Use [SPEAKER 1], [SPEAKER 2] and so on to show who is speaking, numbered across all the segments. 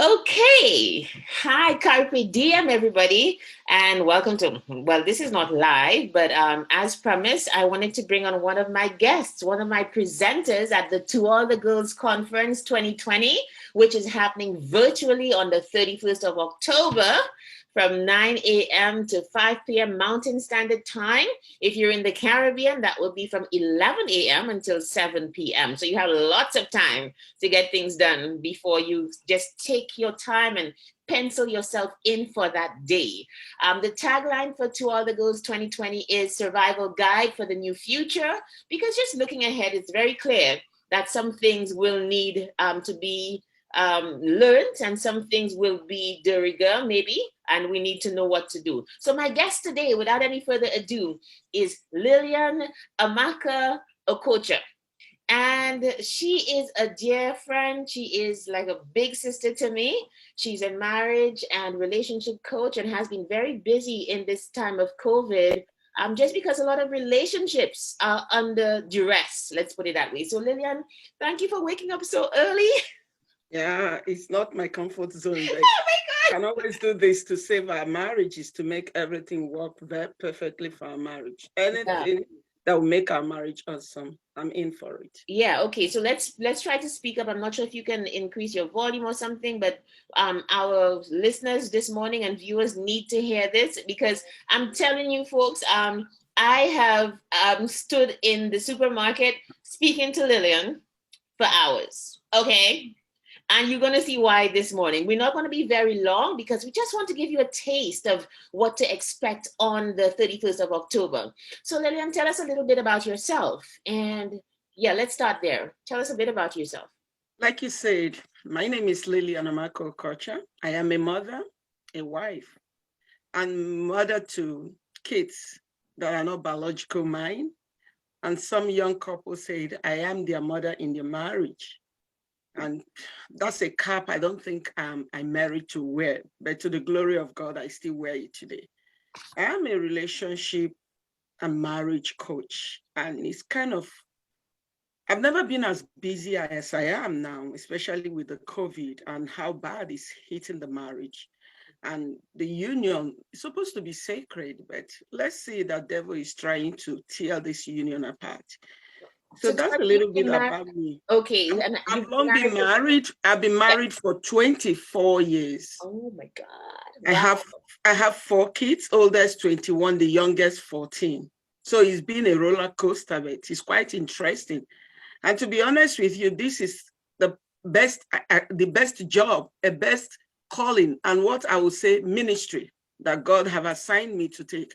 [SPEAKER 1] Okay. Hi, Carpe Diem, everybody, and welcome to. Well, this is not live, but as promised, I wanted to bring on one of my guests, one of my presenters at the To All the Girls Conference 2020, which is happening virtually on the 31st of October from 9 a.m. to 5 p.m. Mountain Standard Time. If you're in the Caribbean, that will be from 11 a.m. until 7 p.m. So you have lots of time to get things done before you just take your time and pencil yourself in for that day. The tagline for To All the Girls 2020 is Survival Guide for the New Future, because just looking ahead, it's very clear that some things will need to be learned and some things will be de rigueur, maybe, and we need to know what to do. So, my guest today, without any further ado, is Lilian Amaka Okocha. And she is a dear friend. She is like a big sister to me. She's a marriage and relationship coach and has been very busy in this time of COVID, just because a lot of relationships are under duress, let's put it that way. So, Lilian, thank you for waking up so early.
[SPEAKER 2] Yeah, it's not my comfort zone, but
[SPEAKER 1] Oh my
[SPEAKER 2] I can always do this to save our marriages, to make everything work very perfectly for our marriage.
[SPEAKER 1] God.
[SPEAKER 2] Anything that will make our marriage awesome, I'm in for it.
[SPEAKER 1] Yeah, okay. So let's try to speak up. I'm not sure if you can increase your volume or something, but our listeners this morning and viewers need to hear this, because I'm telling you folks, I have stood in the supermarket speaking to Lillian for hours. Okay? And you're going to see why this morning. We're not going to be very long because we just want to give you a taste of what to expect on the 31st of October. So, Lillian, tell us a little bit about yourself. And yeah, let's start there. Tell us a bit about yourself.
[SPEAKER 2] Like you said, my name is Lilian Amaka Okocha. I am a mother, a wife, and mother to kids that are not biological mine. And some young couples said, I am their mother in their marriage. And that's a cap I don't think I'm married to wear, but to the glory of God, I still wear it today. I am a relationship and marriage coach, and it's kind of, I've never been as busy as I am now, especially with the COVID and how bad it's hitting the marriage. And the union is supposed to be sacred, but let's see that devil is trying to tear this union apart. So
[SPEAKER 1] So, tell
[SPEAKER 2] that's
[SPEAKER 1] us,
[SPEAKER 2] a
[SPEAKER 1] you've
[SPEAKER 2] little bit
[SPEAKER 1] been married.
[SPEAKER 2] about me.
[SPEAKER 1] Okay. And
[SPEAKER 2] I've
[SPEAKER 1] you've been
[SPEAKER 2] long been
[SPEAKER 1] married.
[SPEAKER 2] married. I've been
[SPEAKER 1] Yeah.
[SPEAKER 2] married for 24 years.
[SPEAKER 1] Oh my God.
[SPEAKER 2] I
[SPEAKER 1] Wow.
[SPEAKER 2] have I have four kids, oldest 21, the youngest 14. So it's been a roller coaster, but it's quite interesting. And to be honest with you, this is the best job, a best calling, and what I would say ministry that God have assigned me to take.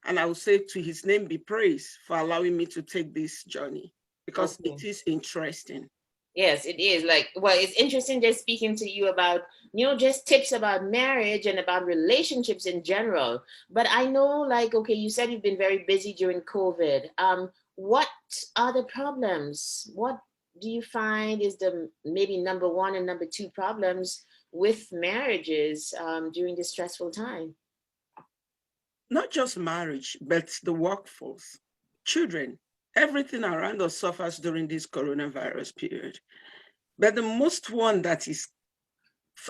[SPEAKER 2] And I would say to his name be praised for allowing me to take this journey because
[SPEAKER 1] Okay.
[SPEAKER 2] it is interesting.
[SPEAKER 1] Yes, it is. Like, well, it's interesting just speaking to you about, just tips about marriage and about relationships in general. But I know, like, okay, you said you've been very busy during COVID. What are the problems? What do you find is the maybe number one and number two problems with marriages during this stressful time?
[SPEAKER 2] Not just marriage, but the workforce, children, everything around us suffers during this coronavirus period. But the most one that is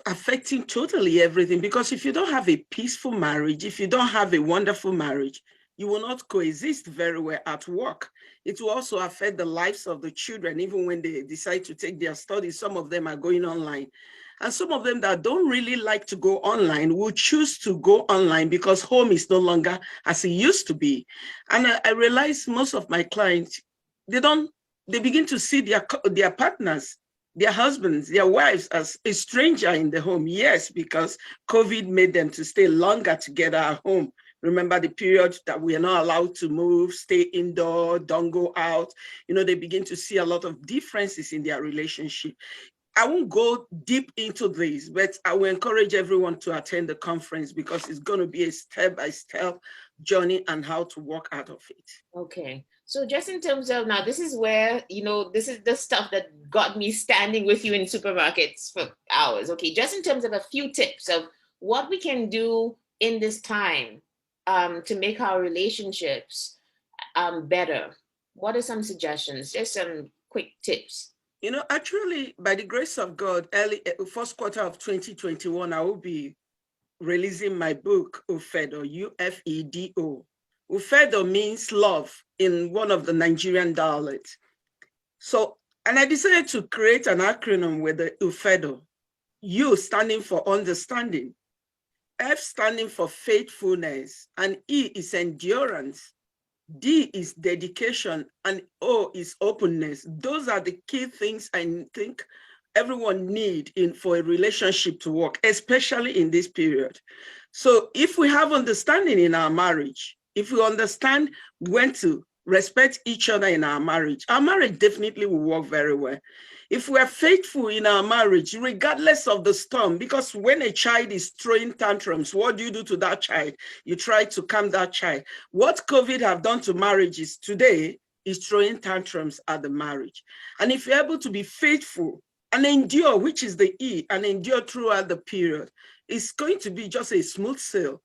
[SPEAKER 2] affecting totally everything, because if you don't have a peaceful marriage, if you don't have a wonderful marriage, you will not coexist very well at work. It will also affect the lives of the children, even when they decide to take their studies. Some of them are going online. And some of them that don't really like to go online will choose to go online because home is no longer as it used to be. And I realize most of my clients, they don't, they begin to see their partners, their husbands, their wives as a stranger in the home. Yes, because COVID made them to stay longer together at home. Remember the period that we are not allowed to move, stay indoor, don't go out. They begin to see a lot of differences in their relationship. I won't go deep into this, but I will encourage everyone to attend the conference because it's going to be a step-by-step journey and how to walk out of it.
[SPEAKER 1] Okay. So just in terms of now, this is where, this is the stuff that got me standing with you in supermarkets for hours. Okay. Just in terms of a few tips of what we can do in this time to make our relationships better. What are some suggestions? Just some quick tips.
[SPEAKER 2] Actually, by the grace of God, early first quarter of 2021, I will be releasing my book, Ufedo, Ufedo. Ufedo means love in one of the Nigerian dialects. So, and I decided to create an acronym with the Ufedo. U standing for understanding, F standing for faithfulness, and E is endurance. D is dedication, and O is openness. Those are the key things I think everyone need for a relationship to work, especially in this period. So if we have understanding in our marriage, if we understand when to respect each other in our marriage definitely will work very well. If we are faithful in our marriage, regardless of the storm, because when a child is throwing tantrums, what do you do to that child? You try to calm that child. What COVID have done to marriages today is throwing tantrums at the marriage. And if you're able to be faithful and endure, which is the E, and endure throughout the period, it's going to be just a smooth sail.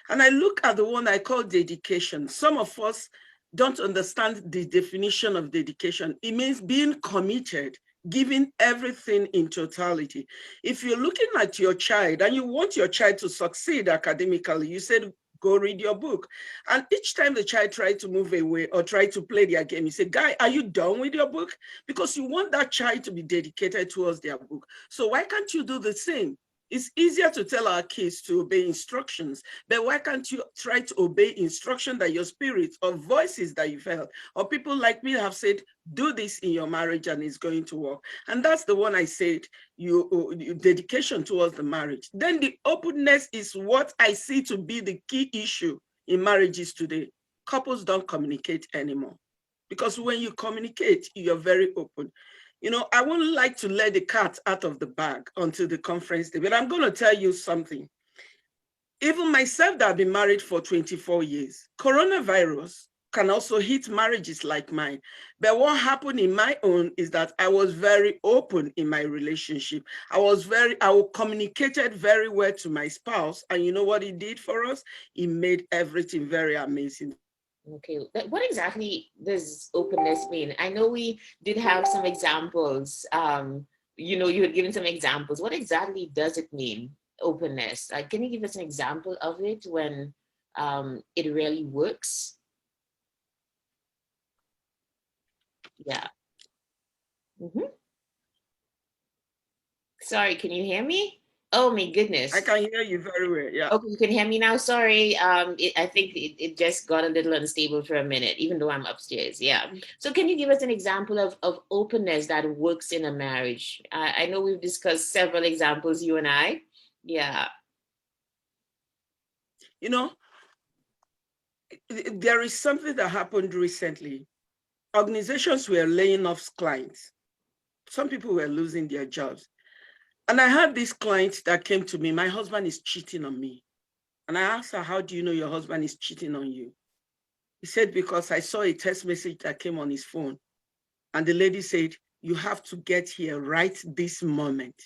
[SPEAKER 2] And I look at the one I call dedication. Some of us don't understand the definition of dedication. It means being committed, giving everything in totality. If you're looking at your child and you want your child to succeed academically, you said, go read your book. And each time the child tried to move away or try to play their game, you say, guy, are you done with your book? Because you want that child to be dedicated towards their book. So why can't you do the same? It's easier to tell our kids to obey instructions, but why can't you try to obey instruction that your spirit or voices that you've heard or people like me have said, do this in your marriage and it's going to work. And that's the one I said, your dedication towards the marriage. Then the openness is what I see to be the key issue in marriages today. Couples don't communicate anymore because when you communicate, you're very open. I wouldn't like to let the cat out of the bag until the conference day, but I'm going to tell you something. Even myself that I've been married for 24 years, coronavirus can also hit marriages like mine. But what happened in my own is that I was very open in my relationship. I communicated very well to my spouse. And you know what he did for us? He made everything very amazing.
[SPEAKER 1] Okay, what exactly does openness mean? I know we did have some examples. You had given some examples. What exactly does it mean, openness? Can you give us an example of it when it really works? Yeah. Sorry, can you hear me? Oh my goodness.
[SPEAKER 2] I can hear you very well, yeah.
[SPEAKER 1] Okay, you can hear me now. Sorry, I think it just got a little unstable for a minute, even though I'm upstairs. Yeah. So can you give us an example of openness that works in a marriage? I know we've discussed several examples, you and I. Yeah.
[SPEAKER 2] There is something that happened recently. Organizations were laying off clients. Some people were losing their jobs. And I had this client that came to me, my husband is cheating on me. And I asked her, how do you know your husband is cheating on you? He said, because I saw a text message that came on his phone. And the lady said, you have to get here right this moment.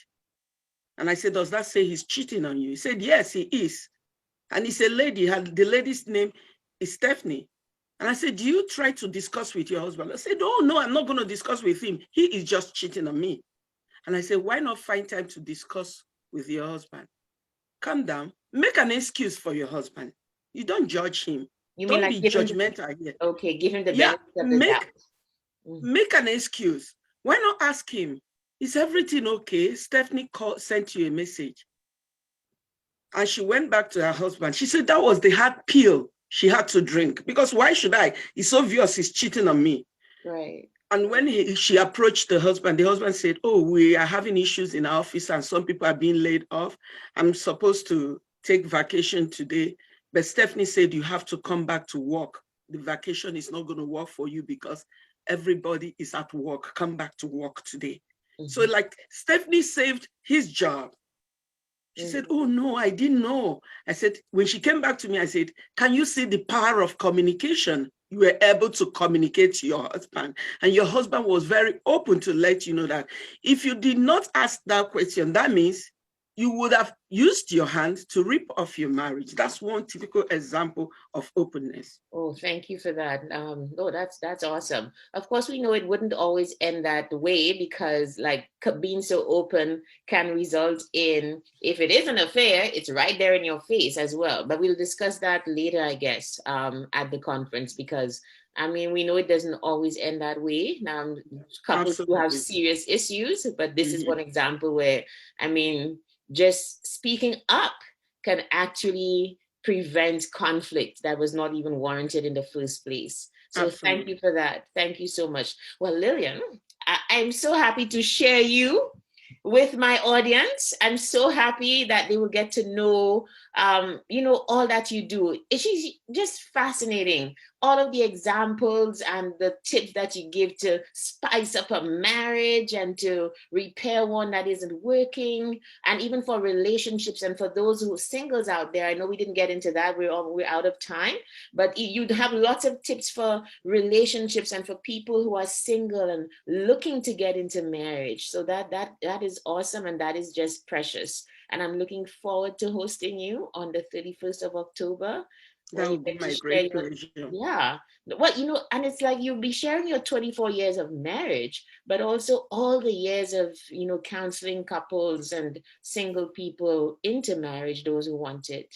[SPEAKER 2] And I said, does that say he's cheating on you? He said, yes, he is. And it's a lady, the lady's name is Stephanie. And I said, do you try to discuss with your husband? I said, oh, no, I'm not going to discuss with him. He is just cheating on me. And I said, why not find time to discuss with your husband? Calm down. Make an excuse for your husband. You don't judge him.
[SPEAKER 1] You
[SPEAKER 2] don't
[SPEAKER 1] mean like
[SPEAKER 2] be judgmental here.
[SPEAKER 1] Okay, give him the benefit of the doubt.
[SPEAKER 2] Make an excuse. Why not ask him, is everything okay? Stephanie sent you a message. And she went back to her husband. She said that was the hard pill she had to drink. Because why should I? It's obvious he's cheating on me.
[SPEAKER 1] Right.
[SPEAKER 2] And when she approached the husband said, oh, we are having issues in our office and some people are being laid off. I'm supposed to take vacation today. But Stephanie said, you have to come back to work. The vacation is not going to work for you because everybody is at work. Come back to work today. So like Stephanie saved his job. She said, oh, no, I didn't know. I said, when she came back to me, I said, can you see the power of communication? You were able to communicate to your husband. And your husband was very open to let you know that if you did not ask that question, that means you would have used your hand to rip off your marriage. That's one typical example of openness.
[SPEAKER 1] Oh, thank you for that. Oh, that's awesome. Of course, we know it wouldn't always end that way because, like, being so open can result in, if it is an affair, it's right there in your face as well. But we'll discuss that later, I guess, at the conference, because I mean, we know it doesn't always end that way. Couples do have
[SPEAKER 2] Absolutely.
[SPEAKER 1] serious issues, but this is
[SPEAKER 2] Mhm.
[SPEAKER 1] one example where, I mean, just speaking up can actually prevent conflict that was not even warranted in the first place. So thank you
[SPEAKER 2] Absolutely.
[SPEAKER 1] for that. Thank you so much. Well, Lilian, I'm so happy to share you with my audience. I'm so happy that they will get to know, all that you do. It's just fascinating. All of the examples and the tips that you give to spice up a marriage and to repair one that isn't working, and even for relationships and for those who are singles out there. I know we didn't get into that. We're out of time, but you'd have lots of tips for relationships and for people who are single and looking to get into marriage. So that is awesome, and that is just precious. And I'm looking forward to hosting you on the 31st of October, where
[SPEAKER 2] That
[SPEAKER 1] you
[SPEAKER 2] would be
[SPEAKER 1] get to
[SPEAKER 2] my
[SPEAKER 1] share
[SPEAKER 2] great
[SPEAKER 1] your,
[SPEAKER 2] pleasure.
[SPEAKER 1] yeah. Well, and it's like you'll be sharing your 24 years of marriage, but also all the years of, counseling couples and single people into marriage, those who want it.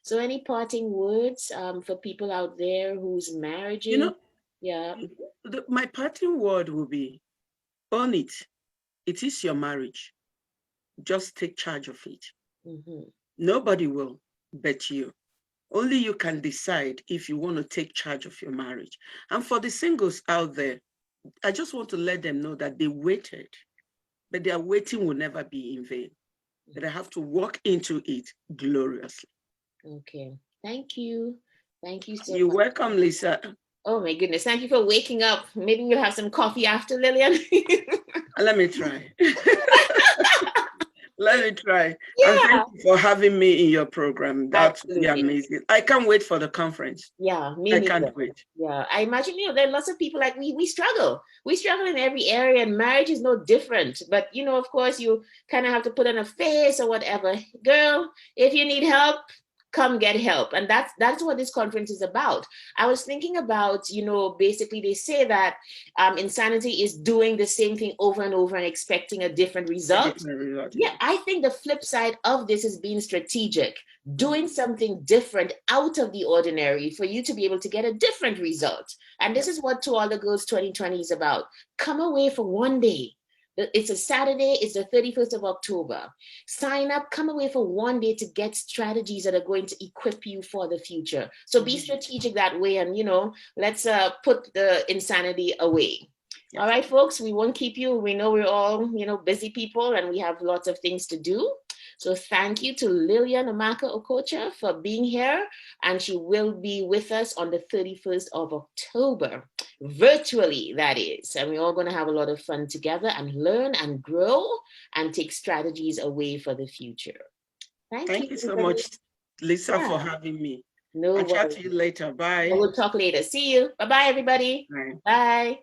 [SPEAKER 1] So any parting words for people out there whose
[SPEAKER 2] You
[SPEAKER 1] marriages,
[SPEAKER 2] know,
[SPEAKER 1] yeah.
[SPEAKER 2] my parting word will be, own it. It is your marriage. Just take charge of it.
[SPEAKER 1] Mm-hmm.
[SPEAKER 2] Nobody will but you. Only you can decide if you want to take charge of your marriage. And for the singles out there, I just want to let them know that they waited, but their waiting will never be in vain. That I have to walk into it gloriously.
[SPEAKER 1] Okay. Thank you. Thank you so
[SPEAKER 2] You're
[SPEAKER 1] much.
[SPEAKER 2] welcome, Lisa.
[SPEAKER 1] Oh my goodness. Thank you for waking up. Maybe we'll have some coffee after, Lilian.
[SPEAKER 2] Let me try. Let me try. And thank
[SPEAKER 1] Yeah,
[SPEAKER 2] you for having me in your program. That would be
[SPEAKER 1] absolutely.
[SPEAKER 2] amazing. I can't wait for the conference.
[SPEAKER 1] Yeah, me
[SPEAKER 2] I
[SPEAKER 1] neither.
[SPEAKER 2] can't wait.
[SPEAKER 1] Yeah, I imagine, there are lots of people like we struggle. We struggle in every area, and marriage is no different. But, of course, you kind of have to put on a face or whatever. Girl, if you need help, come get help. And that's what this conference is about. I was thinking about, basically they say that insanity is doing the same thing over and over and expecting a different
[SPEAKER 2] A
[SPEAKER 1] result.
[SPEAKER 2] different result,
[SPEAKER 1] Yeah,
[SPEAKER 2] yeah.
[SPEAKER 1] I think the flip side of this is being strategic, doing something different out of the ordinary for you to be able to get a different result. And this
[SPEAKER 2] Yeah.
[SPEAKER 1] is what To All the Girls 2020 is about. Come away for one day. It's a Saturday, it's the 31st of October. Sign up, come away for one day to get strategies that are going to equip you for the future. So be
[SPEAKER 2] Mhm.
[SPEAKER 1] strategic that way, and let's put the insanity away. All
[SPEAKER 2] Yes.
[SPEAKER 1] right, folks, we won't keep you. We know we're all, busy people and we have lots of things to do. So thank you to Lilian Amaka Okocha for being here. And she will be with us on the 31st of October, virtually, that is. And we're all going to have a lot of fun together and learn and grow and take strategies away for the future. Thank you,
[SPEAKER 2] Thank you so
[SPEAKER 1] everybody.
[SPEAKER 2] much, Lisa, for
[SPEAKER 1] Yeah,
[SPEAKER 2] having me.
[SPEAKER 1] no
[SPEAKER 2] I'll chat
[SPEAKER 1] worries.
[SPEAKER 2] to you later. Bye.
[SPEAKER 1] We'll talk later. See you. Bye-bye, everybody.
[SPEAKER 2] Bye.
[SPEAKER 1] Bye.